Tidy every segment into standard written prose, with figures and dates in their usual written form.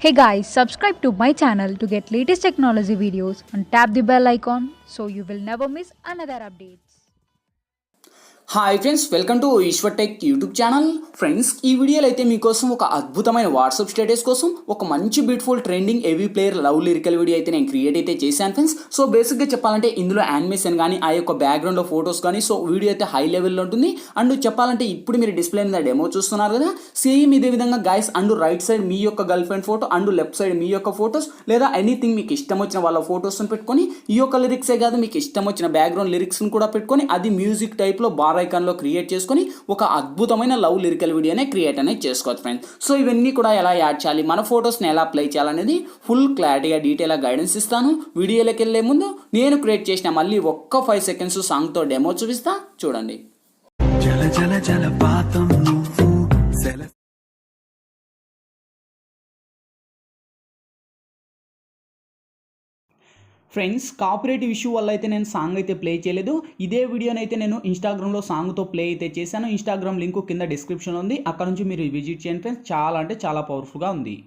Hey guys, subscribe to my channel to get latest technology videos and tap the bell icon so you will never miss another updates. Hi friends, welcome to Eshwar tech YouTube channel. Friends, ఈ వీడియోలో అయితే మీకోసం ఒక అద్భుతమైన WhatsApp status కోసం ఒక మంచి beautiful trending ఏవీ ప్లేయర్ లవ్ లిరికల్ వీడియో అయితే నేను క్రియేట్ అయితే చేశాను ఫ్రెండ్స్. సో బేసిక్గా చెప్పాలంటే ఇందులో యానిమేషన్ కానీ ఆ యొక్క బ్యాక్గ్రౌండ్లో ఫొటోస్ కానీ సో వీడియో అయితే హై లెవెల్లో ఉంటుంది. అండ్ చెప్పాలంటే ఇప్పుడు మీరు డిస్ప్లే మీద డెమో చూస్తున్నారు కదా, సేమ్ ఇదే విధంగా గైస్ అండ్ రైట్ సైడ్ మీ యొక్క girl friend photo and left side మీ యొక్క ఫొటోస్ లేదా ఎనీథింగ్ మీకు ఇష్టం వచ్చిన వాళ్ళ ఫొటోస్ని పెట్టుకొని ఈ యొక్క లిరిక్సే కాదు మీకు ఇష్టం వచ్చిన బ్యాక్గ్రౌండ్ లిరిక్స్ని కూడా పెట్టుకొని అది మ్యూజిక్ టైప్లో బార్ ఐకాన్లో క్రియేట్ చేసుకొని ఒక అద్భుతమైన లవ్ లిరికల్ వీడియోనే క్రియేట్ అనేది చేసుకోవచ్చు ఫ్రెండ్స్. సో ఇవన్నీ కూడా ఎలా యాడ్ చేయాలి, మన ఫొటోస్ని ఎలా ప్లే చేయాలనేది ఫుల్ క్లారిటీగా డీటెయిల్గా గైడెన్స్ ఇస్తాను. వీడియోలోకి వెళ్ళే ముందు నేను క్రియేట్ చేసిన మళ్ళీ ఒక్క 5 సెకండ్స్ సాంగ్తో డెమో చూపిస్తా, చూడండి. జల జల జలపాతం ఫ్రెండ్స్, కాపీరైట్ ఇష్యూ వల్ల అయితే నేను సాంగ్ అయితే ప్లే చేయలేదు. ఇదే వీడియోని అయితే నేను ఇన్స్టాగ్రామ్లో సాంగ్తో ప్లే అయితే చేశాను. ఇన్స్టాగ్రామ్ లింక్ కింద డిస్క్రిప్షన్లో ఉంది, అక్కడ నుంచి మీరు విజిట్ చేయండి ఫ్రెండ్స్. చాలా అంటే చాలా పవర్ఫుల్గా ఉంది.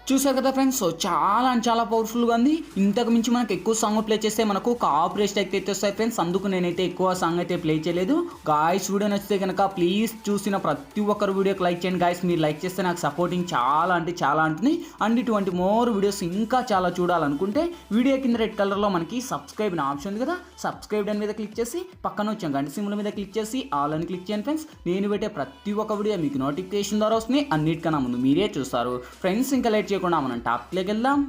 చూసారు కదా ఫ్రెండ్స్, సో చాలా పవర్ఫుల్గా ఉంది. ఇంతకు మించి మనకు ఎక్కువ సాంగ్ ప్లే చేస్తే మనకు కాపీరైట్ అయితే వస్తాయి ఫ్రెండ్స్. అందుకు నేనైతే ఎక్కువ సాంగ్ అయితే ప్లే చేయలేదు. గాయస్, వీడియో నచ్చితే కనుక ప్లీజ్ చూసిన ప్రతి ఒక్కరు వీడియోకి లైక్ చేయండి గాయస్. మీరు లైక్ చేస్తే నాకు సపోర్టింగ్ చాలా ఉంటుంది. అండ్ ఇటువంటి మోర్ వీడియోస్ ఇంకా చాలా చూడాలనుకుంటే వీడియో కింద రెడ్ కలర్లో మనకి సబ్స్క్రైబ్ అనే ఆప్షన్ ఉంది కదా, సబ్స్క్రైబ్ అని మీద క్లిక్ చేసి పక్కన వచ్చాం గంట సింబల్ మీద క్లిక్ చేసి ఆల్ అని క్లిక్ చేయండి ఫ్రెండ్స్. నేను పెట్టే ప్రతి ఒక్క వీడియో మీకు నోటిఫికేషన్ ద్వారా వస్తుంది, అన్నిటికన్నా ముందు మీరే చూస్తారు ఫ్రెండ్స్. ఇంకా లేట్ చేయకుండా మనం టాపిక్లోకి వెళ్దాం.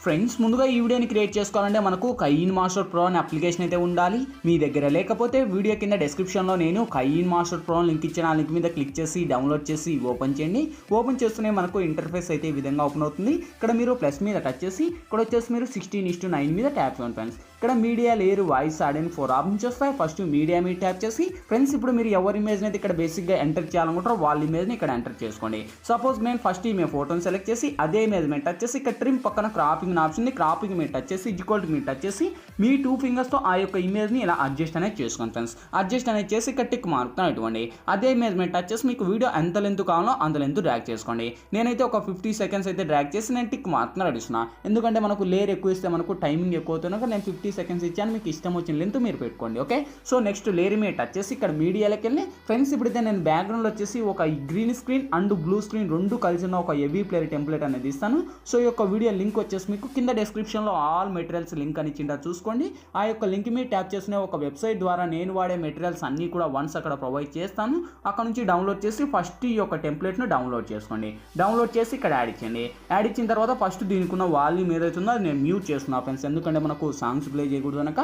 ఫ్రెండ్స్, ముందుగా ఈ వీడియోని క్రియేట్ చేసుకోవాలంటే మనకు kinemaster pro అనే అప్లికేషన్ అయితే ఉండాలి. మీ దగ్గర లేకపోతే వీడియో కింద డిస్క్రిప్షన్లో నేను kinemaster pro లింక్ ఇచ్చిన ఆ లింక్ మీద క్లిక్ చేసి డౌన్లోడ్ చేసి ఓపెన్ చేయండి. ఓపెన్ చేస్తూనే మనకు ఇంటర్ఫేస్ అయితే ఈ విధంగా ఓపెన్ అవుతుంది. ఇక్కడ మీరు ప్లస్ మీద టచ్ చేసి ఇక్కడ వచ్చేసి మీరు 16:9 మీద ట్యాప్ చేయండి ఫ్రెండ్స్. ఇక్కడ media layer voice add and 4 options వస్తాయి. ఫస్ట్ మీడియా మీద ట్యాప్ చేసి ఫ్రెండ్స్ ఇప్పుడు మీరు ఎవరి ఇమేజ్ని అయితే ఇక్కడ బేసిక్గా ఎంటర్ చేయాలనుకుంటారో వాళ్ళ ఇమేజ్ని ఇక్కడ ఎంటర్ చేసుకోండి. సపోజ్ నేను ఫస్ట్ ఈ ఫోటోని సెలెక్ట్ చేసి అదే ఇమేజ్ మీద టచ్ చేసి ఇక్కడ ట్రిమ్ పక్కన క్రాపింగ్ ఆప్షన్, క్రాపింగ్ మీద టచ్ చేసి ఈక్వల్ మీద టచ్ చేసి మీ 2 ఫింగర్స్తో ఆ యొక్క ఇమేజ్ని ఇలా అడ్జస్ట్ అనేది చేసుకోండి ఫ్రెండ్స్. అడ్జస్ట్ అనేది చేసి ఇక్కడ టిక్ మార్కుతాను ఇటువంటి అదే ఇమేజ్ మీద టచ్ చేసి మీకు వీడియో ఎంత లెంత్ కావాలో అంత లెంత్ డ్రాగ్ చేసుకోండి. నేనైతే ఒక 50 సెకండ్స్ అయితే డ్రాగ్ చేసి నేను టిక్ మార్కుని అడుగుతున్నా. ఎందుకంటే మనకు లేయర్ ఎక్కువ ఇస్తే మనకు టైమింగ్ ఎక్కువ అవుతున్నా నేను 50 సెకండ్స్ ఇచ్చాను. మీకు ఇష్టం వచ్చిన లెంత్ మీరు పెట్టుకోండి. ఓకే, సో నెక్స్ట్ లేయర్ మీద టచ్ చేసి ఇక్కడ మీడియాలోకి వెళ్ళి ఫ్రెండ్స్ ఇప్పుడైతే నేను బ్యాక్గ్రౌండ్లో వచ్చేసి ఒక green screen and blue screen రెండు కలిసిన ఒక ఏవీ ప్లేయర్ టెంప్లెట్ అనేది ఇస్తాను. సో ఈ యొక్క వీడియో లింక్ వచ్చేసి మీకు కింద డిస్క్రిప్షన్లో ఆల్ మెటీరియల్స్ లింక్ అని ఇచ్చిందా చూసుకోండి. ఆ యొక్క లింక్ మీద ట్యాప్ చేసిన ఒక వెబ్సైట్ ద్వారా నేను వాడే మెటీరియల్స్ అన్నీ కూడా వన్స్ అక్కడ ప్రొవైడ్ చేస్తాను. అక్కడ నుంచి డౌన్లోడ్ చేసి ఫస్ట్ ఈ యొక్క టెంప్లెట్ను డౌన్లోడ్ చేసుకోండి. డౌన్లోడ్ చేసి ఇక్కడ యాడ్ ఇచ్చేయండి. యాడ్ ఇచ్చిన తర్వాత ఫస్ట్ దీనికి ఉన్న వాల్యూమ్ ఏదైతుందో అది నేను మ్యూట్ చేస్తున్నాను ఫ్రెండ్స్, ఎందుకంటే మనకు సాంగ్స్ ప్లే చేయకూడదు కనుక.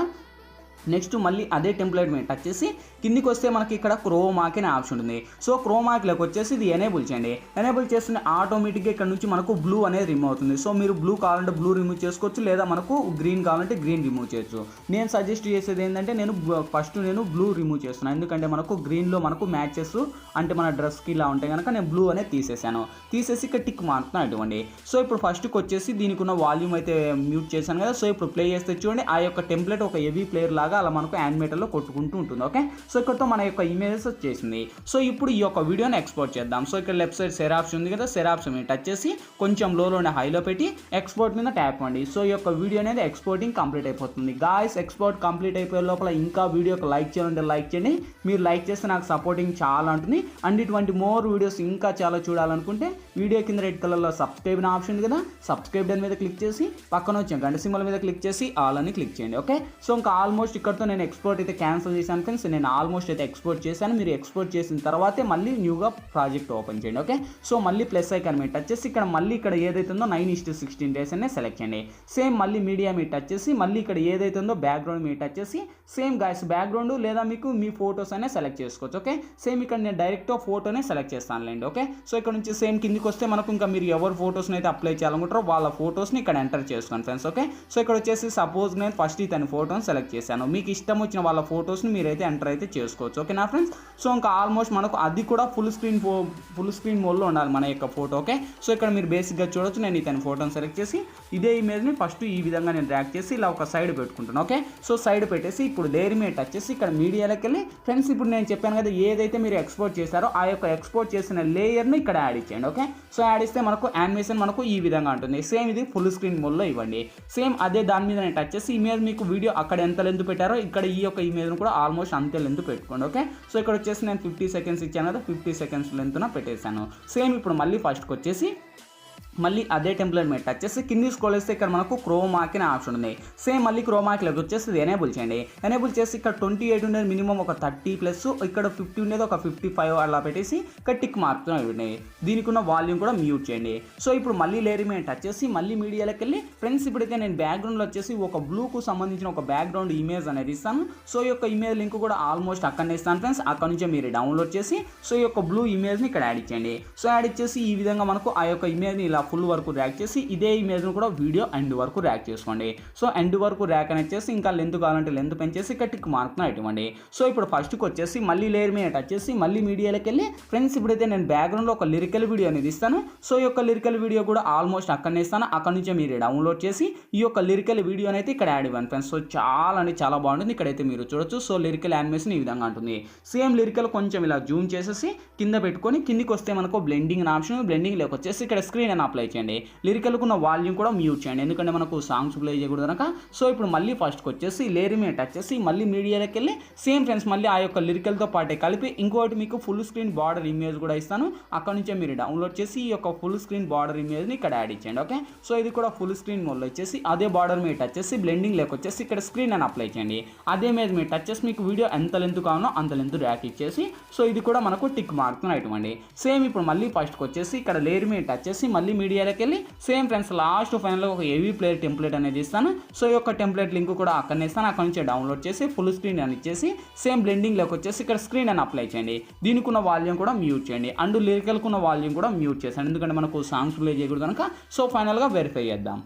నెక్స్ట్ మళ్ళీ అదే టెంప్లెట్ మీద టచ్ చేసి కిందికి వస్తే మనకి ఇక్కడ క్రోమాకి అనే ఆప్షన్ ఉంటుంది. సో క్రోమాకిలోకి వచ్చేసి ఇది ఎనేబుల్ చేయండి. ఎనేబుల్ చేస్తుంటే ఆటోమేటిక్గా ఇక్కడ నుంచి మనకు బ్లూ అనేది రిమూవ్ అవుతుంది. సో మీరు బ్లూ కావాలంటే బ్లూ రిమూవ్ చేసుకోవచ్చు, లేదా మనకు గ్రీన్ కావాలంటే గ్రీన్ రిమూవ్ చేయొచ్చు. నేను సజెస్ట్ చేసేది ఏంటంటే నేను బ్లూ రిమూవ్ చేస్తున్నాను, ఎందుకంటే మనకు గ్రీన్లో మనకు మ్యాచెస్ అంటే మన డ్రెస్కి ఇలా ఉంటాయి కనుక నేను బ్లూ అనేది తీసేసాను. తీసేసి ఇక్కడ టిక్ మార్కుతాను ఇటువంటి. సో ఇప్పుడు ఫస్ట్కి వచ్చేసి దీనికి ఉన్న వాల్యూమ్ అయితే మ్యూట్ చేశాను కదా. సో ఇప్పుడు ప్లే చేస్తే చూడండి ఆ యొక్క టెంప్లెట్ ఒక ఏవీ ప్లేయర్ లాగా అలా మనకు యానిమేటర్లో కొట్టుకుంటూ ఉంటుంది. ఓకే, సో ఇక్కడతో మన యొక్క ఇమేజెస్ వచ్చేసింది. సో ఇప్పుడు ఈ యొక్క వీడియోని ఎక్స్పోర్ట్ చేద్దాం. సో ఇక్కడ లెఫ్ట్ సైడ్ షేర్ ఆప్షన్ ఉంది కదా, షేర్ ఆప్షన్ మీద టచ్ చేసి కొంచెం లోనే హైలో పెట్టి ఎక్స్పోర్ట్ మీద ట్యాప్ అండి. సో ఈ యొక్క వీడియో అనేది ఎక్స్పోర్టింగ్ కంప్లీట్ అయిపోతుంది. గాయస్, ఎక్స్పోర్ట్ కంప్లీట్ అయిపోయే లోపల ఇంకా వీడియోకి లైక్ చేయండి. లైక్ చేయండి, మీరు లైక్ చేస్తే నాకు సపోర్టింగ్ చాలా ఉంటుంది. అండ్ ఇటువంటి మోర్ వీడియోస్ ఇంకా చాలా చూడాలనుకుంటే వీడియో కింద రెడ్ కలర్లో సబ్స్క్రైబ్ అనే ఆప్షన్ ఉంది కదా, సబ్స్క్రైబ్ దాని మీద క్లిక్ చేసి పక్కన వచ్చాం గంట సింబల్ మీద క్లిక్ చేసి ఆల్ అని క్లిక్ చేయండి. ఓకే, సో ఇంకా ఆల్మోస్ట్ ఇక్కడతో నేను ఎక్స్పోర్ట్ అయితే క్యాన్సిల్ చేశాను ఫ్రెండ్స్. నేను ఆల్మోస్ట్ అయితే ఎక్స్పోర్ట్ చేశాను. మీరు ఎక్స్పోర్ట్ చేసిన తర్వాతే మళ్ళీ న్యూగా ప్రాజెక్ట్ ఓపెన్ చేయండి. ఓకే, సో మళ్ళీ ప్లస్ ఐకాన్ మీద టచ్ చేసి ఇక్కడ మళ్ళీ ఇక్కడ ఏదైతే ఉందో 9:16 డేస్ అనే సెలెక్ట్ చేయండి. సేమ్ మళ్ళీ మీడియా మీద టచ్ చేసి మళ్ళీ ఇక్కడ ఏదైతే ఉందో బ్యాక్గ్రౌండ్ మీద టచ్ చేసి సేమ్ గాయస్ బ్యాక్గ్రౌండ్ లేదా మీకు మీ ఫోటోస్ అనే సెలెక్ట్ చేసుకోవచ్చు. ఓకే, సేమ్ ఇక్కడ నేను డైరెక్ట్ ఫోటోనే సెలెక్ట్ చేస్తానులేండి. ఓకే, సో ఇక్కడ నుంచి సేమ్ కిందికి వస్తే మనకు ఇంకా మీరు ఎవరు ఫోటోస్ని అయితే అప్లై చేయాలనుకుంటారో వాళ్ళ ఫోటోస్ని ఇక్కడ ఎంటర్ చేసుకోండి ఫ్రెండ్స్. ఓకే, సో ఇక్కడ వచ్చేసి సపోజ్ నేను ఫస్ట్ ఇతని ఫోటోని సెలెక్ట్ చేశాను. మీకు ఇష్టం వచ్చిన వాళ్ళ ఫొటోస్ని మీరైతే ఎంటర్ అయితే చేసుకోవచ్చు. ఓకేనా ఫ్రెండ్స్. సో ఇంకా ఆల్మోస్ట్ మనకు అది కూడా ఫుల్ స్క్రీన్ మోడ్లో ఉండాలి మన యొక్క ఫోటో. ఓకే, సో ఇక్కడ మీరు బేసిక్గా చూడొచ్చు. నేను ఇతని ఫోటోని సెలెక్ట్ చేసి ఇదే ఇమేజ్ని ఫస్ట్ ఈ విధంగా నేను డ్రాగ్ చేసి ఇలా ఒక సైడ్ పెట్టుకుంటాను. ఓకే, సో సైడ్ పెట్టేసి ఇప్పుడు లేయర్ మీద టచ్ చేసి ఇక్కడ మీడియాలోకి వెళ్ళి ఫ్రెండ్స్ ఇప్పుడు నేను చెప్పాను కదా ఏదైతే మీరు ఎక్స్పోర్ట్ చేశారో ఆ యొక్క ఎక్స్పోర్ట్ చేసిన లేయర్ని ఇక్కడ యాడ్ ఇచ్చేయండి. ఓకే, సో యాడ్ ఇస్తే మనకు యానిమేషన్ మనకు ఈ విధంగా ఉంటుంది. సేమ్ ఇది ఫుల్ స్క్రీన్ మోడ్లో ఇవ్వండి. సేమ్ అదే దాని మీద నేను టచ్ చేసి ఇమేజ్ మీకు వీడియో అక్కడ ఎంత లెంత్ పెట్టారో ఇక్కడ ఈ యొక్క ఇమేజ్ను కూడా ఆల్మోస్ట్ అంతే లెంత్ పెట్టుకోండి. ఓకే, సో ఇక్కడ వచ్చేసి నేను 50 సెకండ్స్ ఇచ్చాను కదా, 50 సెకండ్స్ లెంత్న పెట్టేశాను. సేమ్ ఇప్పుడు మళ్ళీ ఫస్ట్కి వచ్చేసి మళ్ళీ అదే టెంప్లెట్ మీద టచ్ చేసి కింది స్క్రోల్ చేస్తే ఇక్కడ మనకు క్రోమాకి అనే ఆప్షన్ ఉంది. సేమ్ మళ్ళీ క్రోమాకిలోకి వచ్చేసి ఇది ఎనేబుల్ చేయండి. ఎనేబుల్ చేసి ఇక్కడ 28 ఉండేది మినిమం ఒక 30 ప్లస్ ఇక్కడ 50 ఉండేది ఒక 55 అలా పెట్టేసి ఇక్కడ టిక్ మార్క్తో ఇవ్వండి. దీనికి ఉన్న వాల్యూమ్ కూడా మ్యూట్ చేయండి. సో ఇప్పుడు మళ్ళీ లేయర్ మీద టచ్ చేసి మళ్ళీ మీడియాలోకి వెళ్ళి ఫ్రెండ్స్ ఇప్పుడైతే నేను బ్యాక్గ్రౌండ్లో వచ్చేసి ఒక బ్లూకు సంబంధించిన ఒక బ్యాక్గ్రౌండ్ ఇమేజ్ అనేది ఇస్తాను. సో ఈ యొక్క ఇమేజ్ లింక్ కూడా ఆల్మోస్ట్ అక్కడనే ఇస్తాను ఫ్రెండ్స్. అక్కడ నుంచి మీరు డౌన్లోడ్ చేసి సో ఈ యొక్క బ్లూ ఇమేజ్ని ఇక్కడ యాడ్ ఇచ్చేయండి. సో యాడ్ ఇచ్చేసి ఈ విధంగా మనకు ఆ యొక్క ఇమేజ్ని ఇలా ఫుల్ వరకు ర్యాక్ చేసి ఇదే ఇమేజ్ను కూడా వీడియో ఎండ్ వరకు ర్యాక్ చేసుకోండి. సో ఎండ్ వరకు ర్యాక్ అనేది చేసి ఇంకా లెంత్ కావాలంటే లెంత్ పెంచేసి ఇక్కడ టిక్ మార్క్ను ఇవ్వండి. సో ఇప్పుడు ఫస్ట్కి వచ్చేసి మళ్ళీ లేయర్ మీద టచ్ చేసి మళ్ళీ మీడియాలోకి వెళ్ళి ఫ్రెండ్స్ ఇప్పుడైతే నేను బ్యాక్గ్రౌండ్లో ఒక లిరికల్ వీడియో అనేది ఇస్తాను. సో ఈ యొక్క లిరికల్ వీడియో కూడా ఆల్మోస్ట్ అక్కడనే ఇస్తాను. అక్కడ నుంచే మీరు డౌన్లోడ్ చేసి ఈ యొక్క లిరికల్ వీడియోని అయితే ఇక్కడ యాడ్ ఇవ్వండి ఫ్రెండ్స్. సో చాలా బాగుంటుంది. ఇక్కడైతే మీరు చూడొచ్చు. సో లిరికల్ యానిమేషన్ ఈ విధంగా ఉంటుంది. సేమ్ లిరికల్ కొంచెం ఇలా జూమ్ చేసేసి కింద పెట్టుకొని కిందికి వస్తే మనకు బ్లెండింగ్ అనే ఆప్షన్, బ్లెండింగ్ లేక వచ్చేసి ఇక్కడ స్క్రీన్ అని అప్లై చేయండి. లిరికల్కు ఉన్న వాల్యూమ్ కూడా మ్యూట్ చేయండి ఎందుకంటే మనకు సాంగ్స్ ప్లే చేయకూడదు కనుక. సో ఇప్పుడు మళ్ళీ ఫస్ట్కి వచ్చేసి లేయర్ మీద టచ్ చేసి మళ్ళీ మీడియాలోకి వెళ్ళి సేమ్ ఫ్రెండ్స్ మళ్ళీ ఆ యొక్క లిరికల్తో పాటే కలిపి ఇంకోటి మీకు ఫుల్ స్క్రీన్ బార్డర్ ఇమేజ్ కూడా ఇస్తాను. అక్కడ నుంచే మీరు డౌన్లోడ్ చేసి ఈ యొక్క ఫుల్ స్క్రీన్ బార్డర్ ఇమేజ్ని ఇక్కడ యాడ్ ఇచ్చేయండి. ఓకే, సో ఇది కూడా ఫుల్ స్క్రీన్ మోడ్లో వచ్చేసి అదే బార్డర్ మీద టచ్ చేసి బ్లెండింగ్ లేక వచ్చేసి ఇక్కడ స్క్రీన్ అని అప్లై చేయండి. అదే ఇమేజ్ మీద టచ్ చేసి మీకు వీడియో ఎంత లెంత్ కావాలో అంత లెంత్ ర్యాక్ ఇచ్చేసి సో ఇది కూడా మనకు టిక్ మార్క్ను ఇవ్వండి. సేమ్ ఇప్పుడు మళ్ళీ ఫస్ట్కి వచ్చేసి ఇక్కడ లేయర్ మీద టచ్ చేసి మళ్ళీ మీడియాలోకి వెళ్ళి సేమ్ ఫ్రెండ్స్ లాస్ట్ ఫైనల్గా ఒక ఏవీ ప్లేయర్ టెంప్లెట్ అనేది ఇస్తాను. సో ఈ యొక్క టెంప్లెట్ లింక్ కూడా అక్కడనే ఇస్తాను. అక్కడ నుంచి డౌన్లోడ్ చేసి ఫుల్ స్క్రీన్ అని ఇచ్చేసి సేమ్ బ్లెండింగ్ లేక వచ్చేసి ఇక్కడ స్క్రీన్ అని అప్లై చేయండి. దీనికి ఉన్న వాల్యూమ్ కూడా మ్యూట్ చేయండి అండ్ లిరికల్కు ఉన్న వాల్యూమ్ కూడా మ్యూట్ చేయండి ఎందుకంటే మనకు సాంగ్స్ ప్లే చేయకూడదు కనుక. సో ఫైనల్గా వెరిఫై చేద్దాం.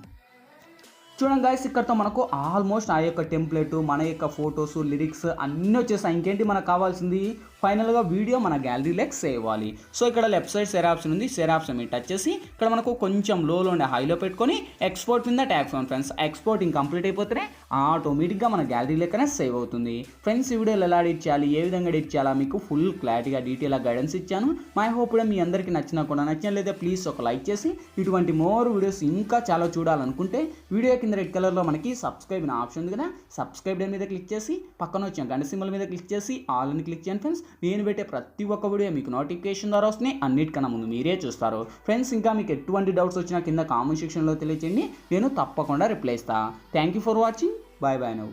చూడండి గైస్, ఇక్కడతో మనకు ఆల్మోస్ట్ ఆ యొక్క టెంప్లెట్ మన యొక్క ఫొటోస్ లిరిక్స్ అన్నీ వచ్చేసాయి. ఇంకేంటి మనకు కావాల్సింది ఫైనల్గా వీడియో మన గ్యాలరీలోకి సేవ్ అవ్వాలి. సో ఇక్కడ లెఫ్ట్ సైడ్ షేర్ ఆప్షన్ ఉంది. షేర్ ఆప్షన్ మీద టచ్ చేసి ఇక్కడ మనకు కొంచెం లోలో ఉండే హైలో పెట్టుకొని ఎక్స్పోర్ట్ మీద ట్యాప్ చేయండి ఫ్రెండ్స్. ఎక్స్పోర్టింగ్ కంప్లీట్ అయిపోతేనే ఆటోమేటిక్గా మన గ్యాలరీలోకనే సేవ్ అవుతుంది. ఫ్రెండ్స్ ఈ వీడియోలు ఎలా ఎడిట్ చేయాలి, ఏ విధంగా ఎడిట్ చేయాలా మీకు ఫుల్ క్లారిటీగా డీటెయిల్గా గైడెన్స్ ఇచ్చాను. మై హోప్ కూడా మీ అందరికీ నచ్చినా కూడా నచ్చినట్లయితే ప్లీజ్ ఒక లైక్ చేసి ఇటువంటి మోర్ వీడియోస్ ఇంకా చాలా చూడాలనుకుంటే వీడియో కింద రెడ్ కలర్లో మనకి సబ్స్క్రైబ్ అనే ఆప్షన్ ఉంది కదా, సబ్స్క్రైబ్ మీద క్లిక్ చేసి పక్కన వచ్చిన గంట సింబల్ మీద క్లిక్ చేసి ఆల్ అని క్లిక్ చేయండి ఫ్రెండ్స్. నేను పెట్టే ప్రతి ఒక్క వీడియో మీకు నోటిఫికేషన్ ద్వారా వస్తున్నాయి. అన్నిటికన్నా ముందు మీరే చూస్తారు ఫ్రెండ్స్. ఇంకా మీకు ఎటువంటి డౌట్స్ వచ్చినా కింద కామెంట్ సెక్షన్లో తెలియచేయండి, నేను తప్పకుండా రిప్లై ఇస్తాను. Thank you for watching. Bye bye now.